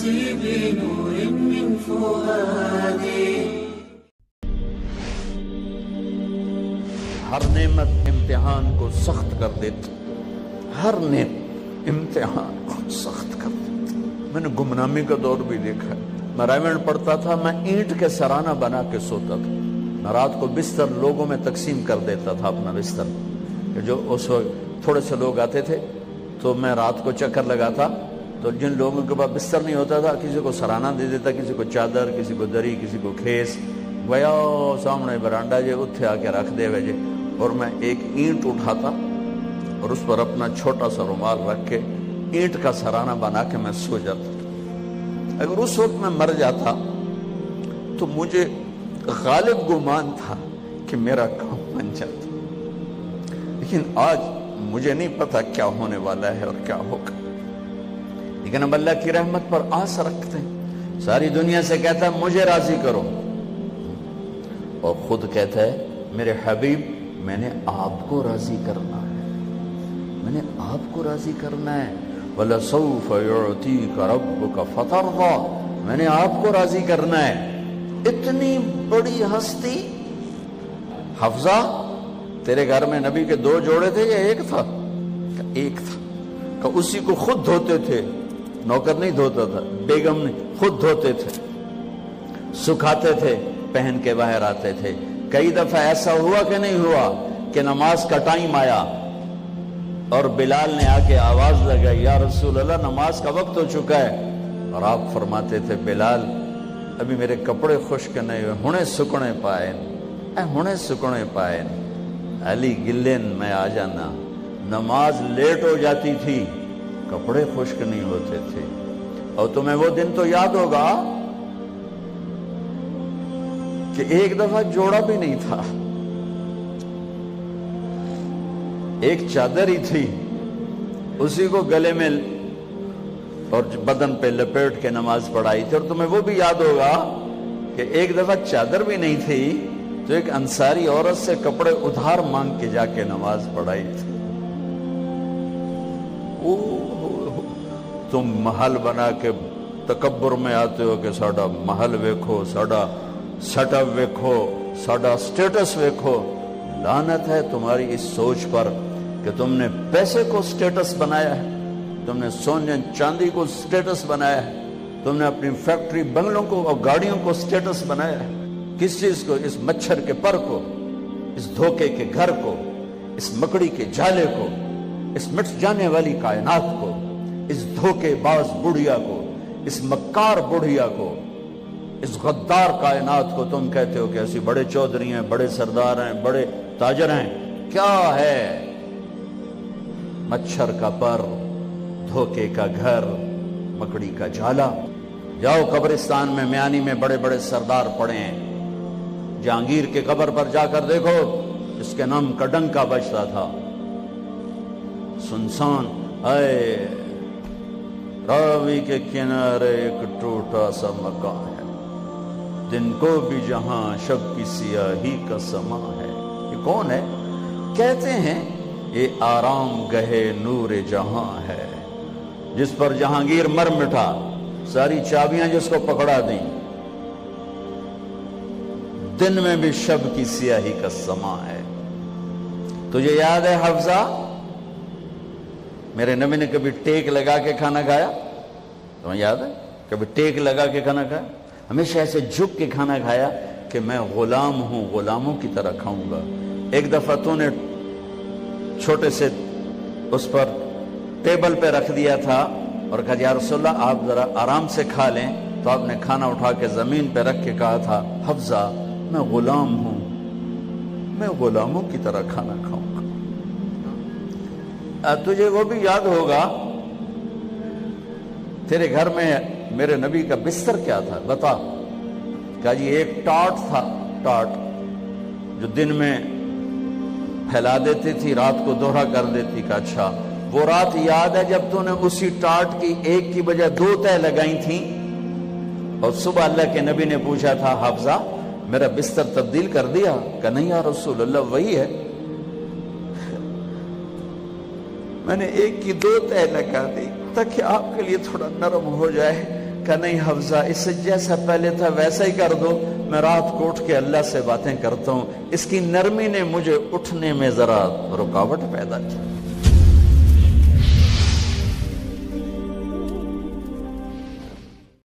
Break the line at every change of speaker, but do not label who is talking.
بنور من فؤادي.
ہر نعمت امتحان کو سخت کر دیتی، ہر نعمت امتحان کو سخت کر دیتی. میں نے گمنامی کا دور بھی دیکھا ہے. میں رائمنڈ پڑھتا تھا، میں اینٹ کے سرانہ بنا کے سوتا تھا. میں رات کو بستر لوگوں میں تقسیم کر دیتا تھا اپنا بستر، کہ جو اس وقت تھوڑے سے لوگ آتے تھے تو میں رات کو چکر لگاتا، تو جن لوگوں کے پاس بستر نہیں ہوتا تھا کسی کو سرانہ دے دیتا، کسی کو چادر، کسی کو دری، کسی کو کھیس. گیا سامنے برانڈا جے اتھے آ کے رکھ دے وجے، اور میں ایک اینٹ اٹھاتا اور اس پر اپنا چھوٹا سا رومال رکھ کے اینٹ کا سرانہ بنا کے میں سو جاتا. اگر اس وقت میں مر جاتا تو مجھے غالب گمان تھا کہ میرا کام بن جاتا، لیکن آج مجھے نہیں پتا کیا ہونے والا ہے اور کیا ہوگا. لیکن ہم اللہ کی رحمت پر آس رکھتے ہیں. ساری دنیا سے کہتا ہے مجھے راضی کرو، اور خود کہتا ہے میرے حبیب میں نے آپ کو راضی کرنا ہے، میں نے آپ کو راضی کرنا ہے. وَلَسَوْفَ يُعْتِيكَ رَبُّكَ فَتَرْضَىٰ، میں نے آپ کو راضی کرنا ہے. اتنی بڑی ہستی. حفظہ تیرے گھر میں نبی کے 2 جوڑے تھے یا ایک تھا؟ ایک تھا. کہ اسی کو خود دھوتے تھے، نوکر نہیں دھوتا تھا، بیگم نہیں، خود دھوتے تھے، سکھاتے تھے، پہن کے باہر آتے تھے. کئی دفعہ ایسا ہوا کہ نہیں ہوا کہ نماز کا ٹائم آیا اور بلال نے آ کے آواز لگائی، یا رسول اللہ نماز کا وقت ہو چکا ہے، اور آپ فرماتے تھے بلال ابھی میرے کپڑے خشک نہیں ہوئے، ہنے سکنے پائے، ہنے سکنے پائے. علی گلین میں آ جانا. نماز لیٹ ہو جاتی تھی، کپڑے خشک نہیں ہوتے تھے. اور تمہیں وہ دن تو یاد ہوگا کہ ایک دفعہ جوڑا بھی نہیں تھا، ایک چادر ہی تھی، اسی کو گلے میں اور بدن پہ لپیٹ کے نماز پڑھائی تھی. اور تمہیں وہ بھی یاد ہوگا کہ ایک دفعہ چادر بھی نہیں تھی تو ایک انصاری عورت سے کپڑے ادھار مانگ کے جا کے نماز پڑھائی تھی. تم محل بنا کے تکبر میں آتے ہو کہ ساڈا محل ویکھو، ساڈا سیٹ اپ ویکھو، ساڈا سٹیٹس ویکھو. لعنت ہے تمہاری اس سوچ پر کہ تم نے پیسے کو سٹیٹس بنایا ہے، تم نے سونے چاندی کو سٹیٹس بنایا ہے، تم نے اپنی فیکٹری بنگلوں کو اور گاڑیوں کو سٹیٹس بنایا ہے. کس چیز کو؟ اس مچھر کے پر کو، اس دھوکے کے گھر کو، اس مکڑی کے جالے کو، اس مٹ جانے والی کائنات کو، اس دھوکے باز بڑھیا کو، اس مکار بڑھیا کو، اس غدار کائنات کو تم کہتے ہو کہ ایسی بڑے چودھری ہیں، بڑے سردار ہیں، بڑے تاجر ہیں. کیا ہے؟ مچھر کا پر، دھوکے کا گھر، مکڑی کا جالا. جاؤ قبرستان میں میانی میں بڑے بڑے سردار پڑے ہیں. جہانگیر کے قبر پر جا کر دیکھو، اس کے نام کا ڈنکا بجتا تھا. سنسان. اے راوی کے کنارے ایک ٹوٹا سا مکان ہے، دن کو بھی جہاں شب کی سیاہی کا سما ہے. یہ کون ہے؟ کہتے ہیں یہ آرام گہے نور جہاں ہے، جس پر جہانگیر مر مٹا، ساری چابیاں جس کو پکڑا دیں. دن میں بھی شب کی سیاہی کا سما ہے. تجھے یاد ہے حفظہ میرے نبی نے کبھی ٹیک لگا کے کھانا کھایا؟ تمہیں یاد ہے کبھی ٹیک لگا کے کھانا کھایا؟ ہمیشہ ایسے جھک کے کھانا کھایا کہ میں غلام ہوں، غلاموں کی طرح کھاؤں گا. ایک دفعہ تو نے چھوٹے سے اس پر ٹیبل پہ رکھ دیا تھا اور کہا یا رسول اللہ آپ ذرا آرام سے کھا لیں، تو آپ نے کھانا اٹھا کے زمین پہ رکھ کے کہا تھا حفظہ میں غلام ہوں، میں غلاموں کی طرح کھانا کھاؤں گا. تجھے وہ بھی یاد ہوگا تیرے گھر میں میرے نبی کا بستر کیا تھا؟ بتا. کہا جی ایک ٹاٹ تھا، ٹاٹ جو دن میں پھیلا دیتی تھی، رات کو دوہرا کر دیتی. کہ اچھا وہ رات یاد ہے جب تو نے اسی ٹاٹ کی ایک کی بجائے 2 تہ لگائی تھیں، اور صبح اللہ کے نبی نے پوچھا تھا حفظہ میرا بستر تبدیل کر دیا؟ کہ نہیں یا رسول اللہ وہی ہے. میں نے ایک کی 2 تہ لگا دی تاکہ آپ کے لیے تھوڑا نرم ہو جائے. کہ نہیں حفظہ، اس سے جیسا پہلے تھا ویسا ہی کر دو، میں رات کو اٹھ کے اللہ سے باتیں کرتا ہوں، اس کی نرمی نے مجھے اٹھنے میں ذرا رکاوٹ پیدا کی۔